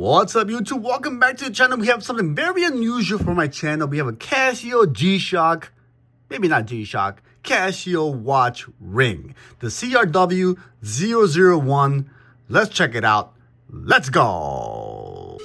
What's up, YouTube? Welcome back to the channel. We have something very unusual for my channel. We have a Casio G-SHOCK, maybe not G-SHOCK, Casio watch ring, the CRW-001. Let's check it out. Let's go.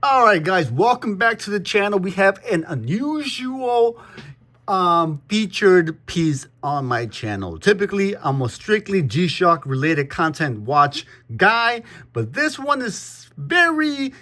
All right, guys, welcome back to the channel. We have an unusual featured piece on my channel. Typically, I'm a strictly G-SHOCK related content watch guy, but this one is very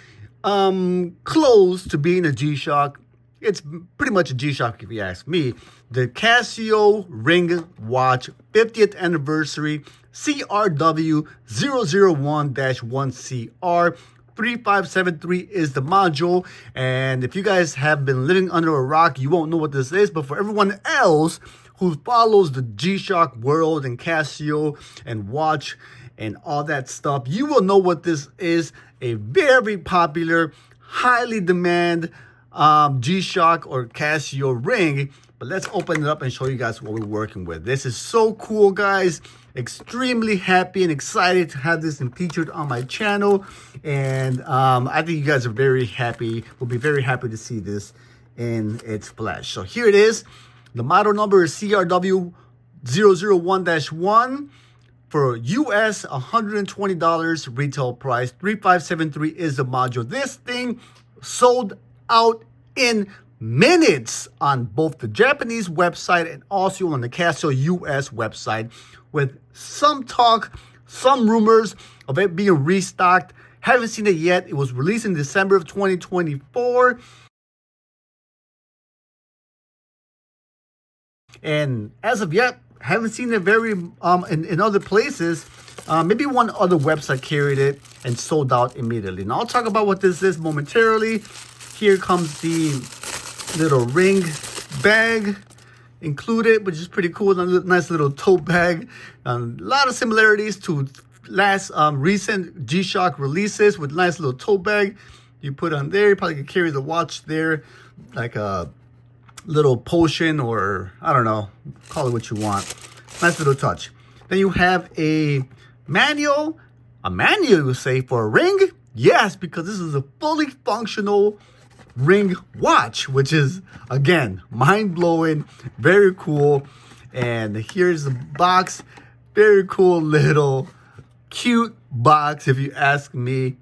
close to being a G-SHOCK. It's pretty much a G-SHOCK if you ask me. The Casio Ring Watch 50th Anniversary CRW-001-1CR. 3573 is the module, and if you guys have been living under a rock, you won't know what this is. But for everyone else who follows the G-SHOCK world and Casio and watch and all that stuff, you will know what this is. A very popular, highly demand G-SHOCK or Casio ring. But let's open it up and show you guys what we're working with. This is so cool, guys. Extremely happy and excited to have this featured on my channel, and I think you guys are very happy. Will be very happy to see this in its flesh. So here it is. The model number is CRW-001-1 for US $120 retail price. 3573 is the module. This thing sold out in minutes on both the Japanese website and also on the Casio US website, with some talk, some rumors of it being restocked. Haven't seen it yet. It was released in December of 2024. And as of yet, haven't seen it very in other places. Maybe one other website carried it and sold out immediately. Now I'll talk about what this is momentarily. Here comes the little ring bag included, which is pretty cool. Nice little tote bag. A lot of similarities to last recent G-SHOCK releases with nice little tote bag. You put on there, you probably could carry the watch there like a little potion, or I don't know, call it what you want. Nice little touch. Then you have a manual you say, for a ring? Yes, because this is a fully functional ring watch, which is, again, mind-blowing, very cool. And here's the box. Very cool little cute box, if you ask me.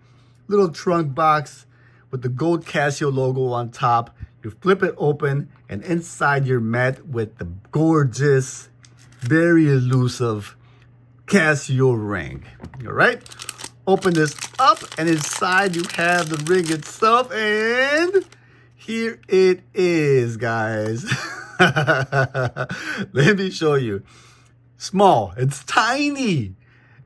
Little trunk box with the gold Casio logo on top. You flip it open, and inside you're met with the gorgeous, very elusive Casio ring. All right, open this up, and inside you have the ring itself, and here it is, guys. Let me show you. Small. It's tiny.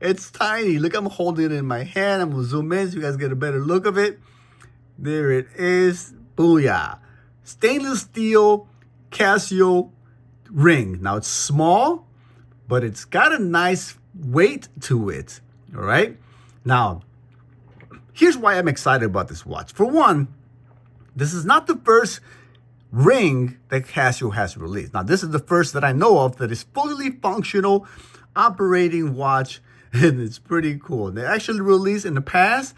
It's tiny. Look, I'm holding it in my hand. I'm going to zoom in so you guys get a better look of it. There it is. Booyah. Stainless steel Casio ring. Now, it's small, but it's got a nice weight to it. All right? Now, here's why I'm excited about this watch. For one, this is not the first ring that Casio has released. Now, this is the first that I know of that is fully functional operating watch, and it's pretty cool. They actually released in the past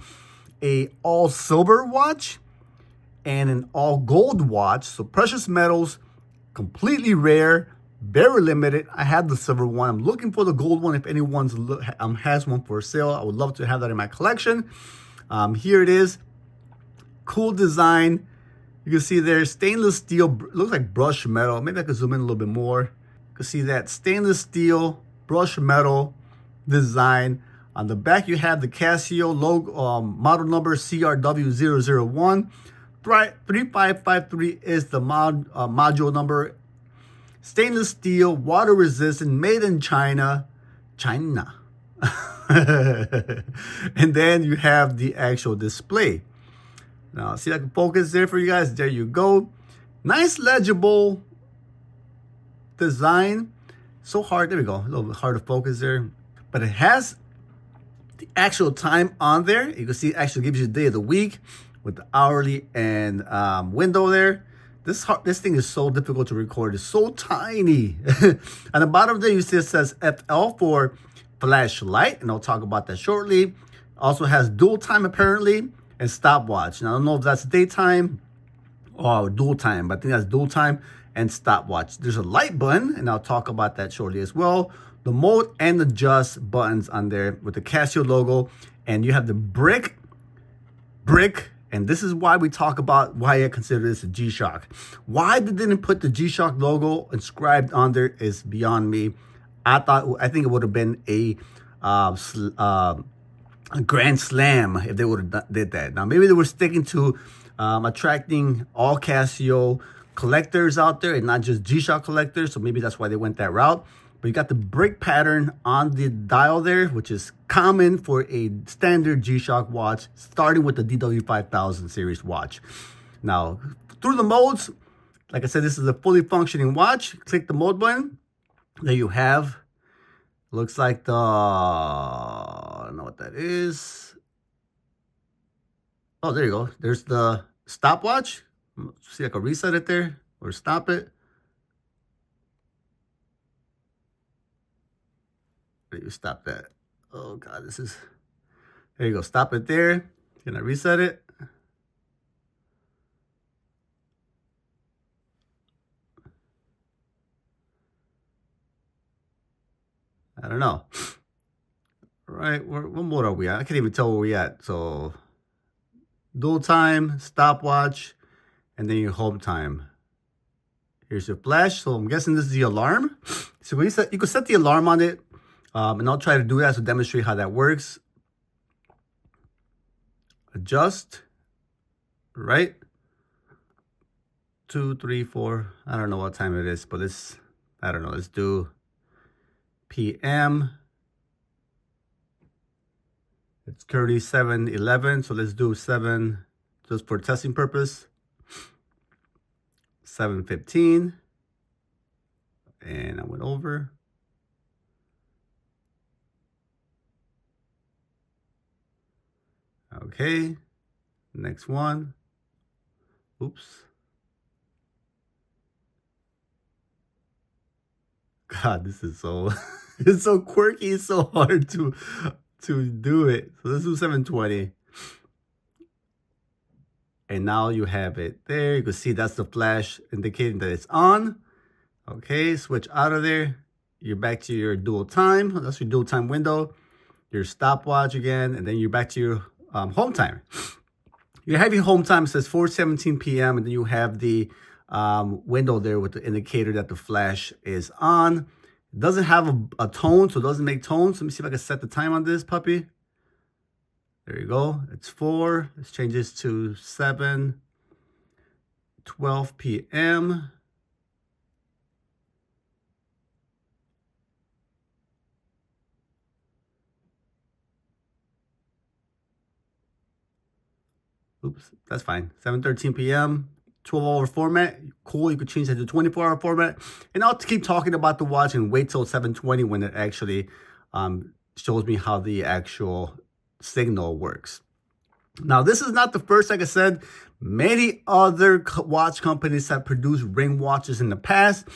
a all silver watch and an all gold watch. So precious metals, completely rare, very limited. I have the silver one. I'm looking for the gold one. If anyone has one for sale, I would love to have that in my collection. Here it is. Cool design. You can see there, stainless steel, looks like brushed metal. Maybe I could zoom in a little bit more. You can see that stainless steel, brushed metal design. On the back, you have the Casio logo, model number CRW-001. 3553 is the module number. Stainless steel, water resistant, made in China. And then you have the actual display. Now, see, I can focus there for you guys. There you go. Nice, legible design. So hard. There we go. A little bit hard to focus there. But it has The actual time on there, you can see it actually gives you the day of the week with the hourly and window there. This thing is so difficult to record. It's so tiny. At the bottom there, you see it says FL for flashlight, and I'll talk about that shortly. Also has dual time apparently, and stopwatch. Now I don't know if that's daytime or dual time, but I think that's dual time and stopwatch. There's a light button, and I'll talk about that shortly as well. The mode and adjust buttons on there with the Casio logo, and you have the brick, and this is why we talk about why I consider this a G-Shock. Why they didn't put the G-Shock logo inscribed on there is beyond me. I think it would have been a grand slam if they would have did that. Now maybe they were sticking to attracting all Casio collectors out there and not just G-Shock collectors, so maybe that's why they went that route. But you got the brick pattern on the dial there, which is common for a standard G-Shock watch, starting with the DW5000 series watch. Now, through the modes, like I said, this is a fully functioning watch. Click the mode button. There you have, looks like the, I don't know what that is. Oh, there you go. There's the stopwatch. See, I can reset it there or stop it. You stop that. Oh God, this is, there you go. Stop it there. Can I reset it? I don't know. All right, what mode are we at? I can't even tell where we at. So dual time, stopwatch, and then your home time. Here's your flash. So I'm guessing this is the alarm. So you could set the alarm on it. And I'll try to do that to demonstrate how that works. Adjust, right? 2, 3, 4. I don't know what time it is, but it's, I don't know. Let's do PM. It's currently 7:11, so let's do 7 just for testing purpose. 7:15, and I went over. Okay, next one. Oops. God, this is so, it's so quirky. It's so hard to do it. So let's do 7:20. And now you have it there. You can see that's the flash indicating that it's on. Okay, switch out of there. You're back to your dual time. That's your dual time window. Your stopwatch again, and then you're back to your home time. You have your home time, it says 4:17 p.m. and then you have the window there with the indicator that the flash is on. It doesn't have a tone, so it doesn't make tones. Let me see if I can set the time on this puppy. There you go. It's 4. Let's change this to 7:12 p.m. Oops, that's fine. 7:13 p.m. 12-hour format. Cool. You could change that to 24-hour format. And I'll keep talking about the watch and wait till 7:20 when it actually shows me how the actual signal works. Now, this is not the first. Like I said, many other watch companies have produced ring watches in the past,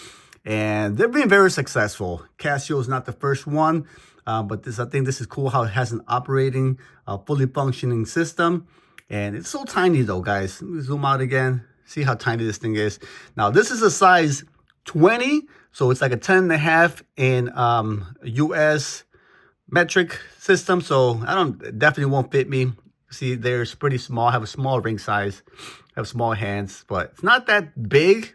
and they've been very successful. Casio is not the first one, but I think this is cool how it has an operating, fully functioning system. And it's so tiny though, guys. Let me zoom out again. See how tiny this thing is. Now, this is a size 20, so it's like a 10.5 in US metric system. So definitely won't fit me. See, there's pretty small. I have a small ring size. I have small hands, but it's not that big.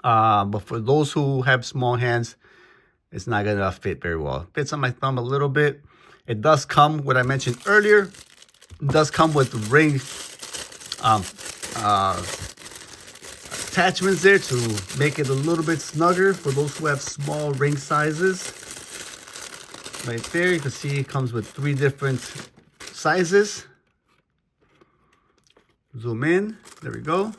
But for those who have small hands, it's not gonna fit very well. It fits on my thumb a little bit. It does come, what I mentioned earlier, it does come with ring attachments there to make it a little bit snugger for those who have small ring sizes. Right there, you can see it comes with 3 different sizes. Zoom in, there we go.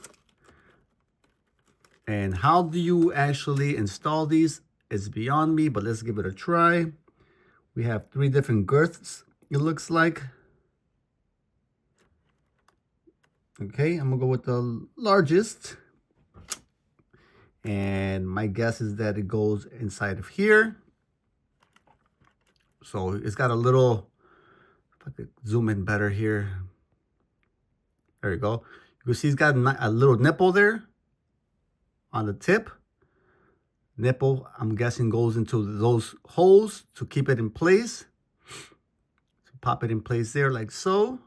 And how do you actually install these is beyond me, but let's give it a try. We have 3 different girths it looks like. Okay, I'm gonna go with the largest. And my guess is that it goes inside of here. So it's got a little, if I could zoom in better here. There you go. You can see it's got a little nipple there on the tip. Nipple, I'm guessing, goes into those holes to keep it in place. So pop it in place there like so.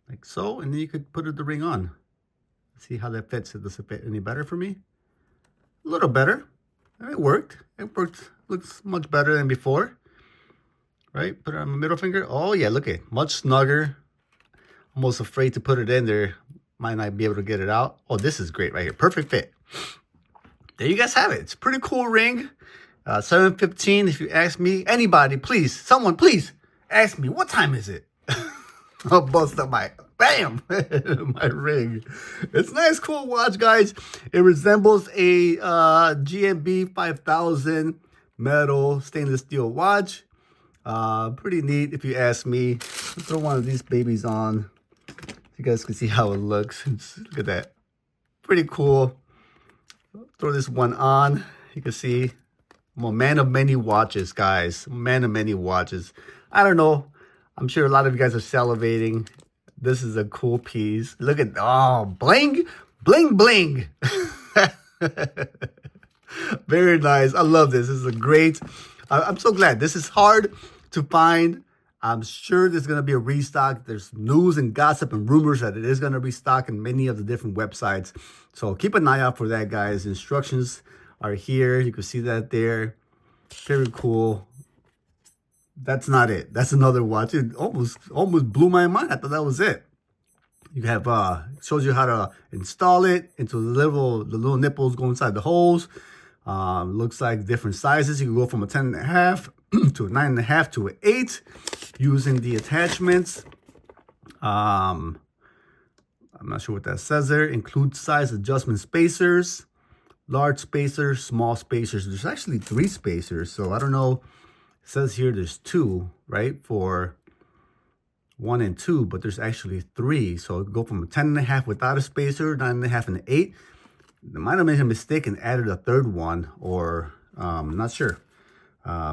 Like so, and then you could put the ring on. See how that fits. Does it fit any better for me? A little better. It worked. It worked. Looks much better than before. Right? Put it on my middle finger. Oh yeah, look at it. Much snugger. Almost afraid to put it in there. Might not be able to get it out. Oh, this is great right here. Perfect fit. There you guys have it. It's a pretty cool ring. 7:15. If you ask me, anybody, please, someone, please ask me, what time is it? I'll bust up my, bam, my ring. It's a nice, cool watch, guys. It resembles a GMB 5000 metal stainless steel watch. Pretty neat, if you ask me. Let's throw one of these babies on so you guys can see how it looks. Look at that. Pretty cool. Throw this one on. You can see I'm a man of many watches, guys. Man of many watches. I don't know. I'm sure a lot of you guys are salivating. This is a cool piece. Look at, oh, bling, bling, bling. Very nice. I love this. This is a great, I'm so glad. This is hard to find. I'm sure there's going to be a restock. There's news and gossip and rumors that it is going to restock in many of the different websites. So keep an eye out for that, guys. Instructions are here. You can see that there. Very cool. That's not it. That's another watch. It almost blew my mind. I thought that was it. You have shows you how to install it into the little nipples go inside the holes. Looks like different sizes. You can go from a 10.5 to a 9.5 to an 8 using the attachments. I'm not sure what that says there. Include size adjustment spacers, large spacers, small spacers. There's actually 3 spacers, so I don't know. It says here there's 2, right, for 1 and 2, but there's actually 3. So it go from a 10.5 without a spacer, 9.5 and 8. They might have made a mistake and added a 3rd one, or I'm not sure.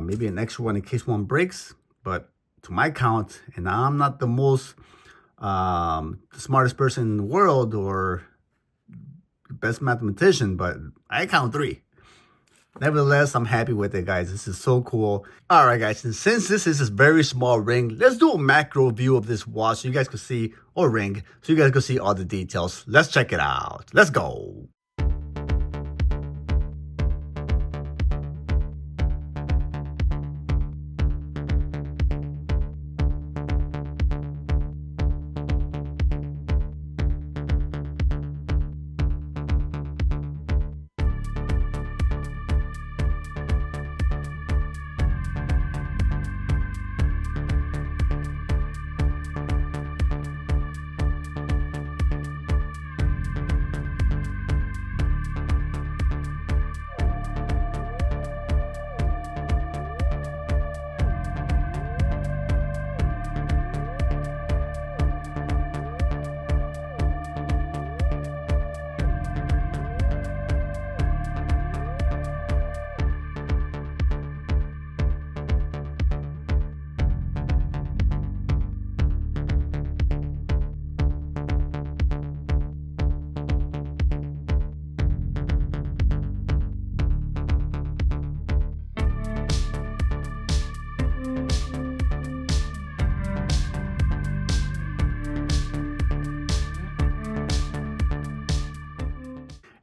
Maybe an extra one in case one breaks. But to my count, and I'm not the most the smartest person in the world or the best mathematician, but I count 3. Nevertheless, I'm happy with it, guys. This is so cool. All right, guys. And since this is a very small ring, let's do a macro view of this watch so you guys can see, or ring, so you guys can see all the details. Let's check it out. Let's go.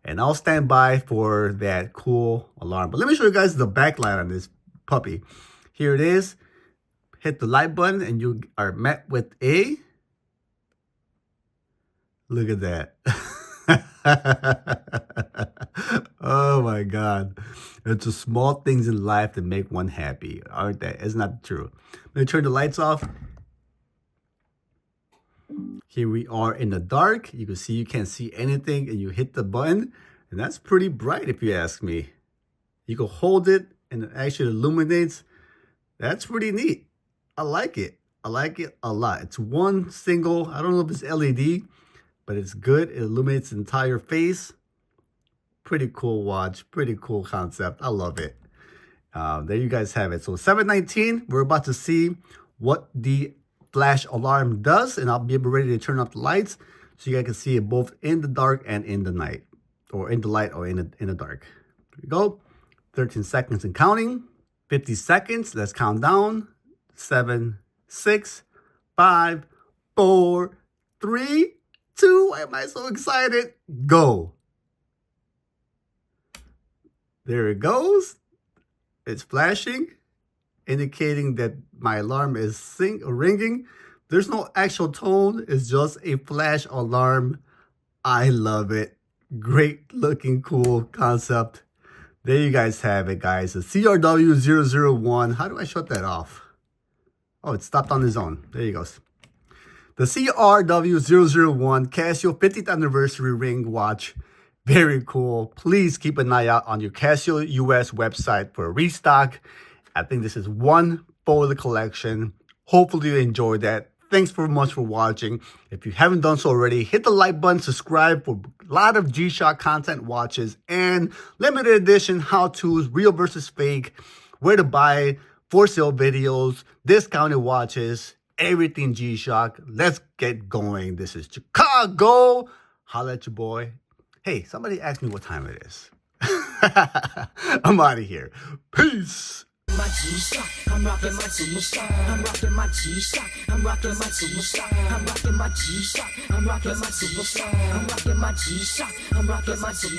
And I'll stand by for that cool alarm. But let me show you guys the backlight on this puppy. Here it is. Hit the light button and you are met with a... Look at that. Oh my God. It's the small things in life that make one happy, aren't they? It's not true. Let me turn the lights off. Here we are in the dark. You can see you can't see anything and you hit the button and that's pretty bright if you ask me. You can hold it and it actually illuminates That's pretty neat. I like it. I like it a lot. It's one single, I don't know if it's LED, but it's good. It illuminates the entire face. Pretty cool watch. Pretty cool concept. I love it. There you guys have it. So 719, we're about to see what the flash alarm does, and I'll be ready to turn off the lights so you guys can see it both in the dark and in the night, or in the light or in the dark. Here we go. 13 seconds and counting. 50 seconds. Let's count down. 7, 6, 5, 4, 3, 2. Why am I so excited? Go. There it goes. It's flashing, indicating that my alarm is ringing. There's no actual tone. It's just a flash alarm. I love it. Great looking, cool concept. There you guys have it, guys. The CRW-001. How do I shut that off? Oh, it stopped on its own. There you go. The CRW-001 Casio 50th Anniversary Ring Watch. Very cool. Please keep an eye out on your Casio US website for a restock. I think this is one for the collection. Hopefully you enjoyed that. Thanks very much for watching. If you haven't done so already, hit the like button, subscribe for a lot of G-SHOCK content watches and limited edition how-tos, real versus fake, where to buy, for sale videos, discounted watches, everything G-SHOCK. Let's get going. This is Chicago. Holla at your boy. Hey, somebody asked me what time it is. I'm out of here. Peace. My G-SHOCK, I'm rocking my G-SHOCK, I'm rocking my G-SHOCK, I'm rocking my G-SHOCK, I'm rocking my G-SHOCK, I'm rocking my G-SHOCK, I'm rocking my G-SHOCK, I'm rocking my G-SHOCK.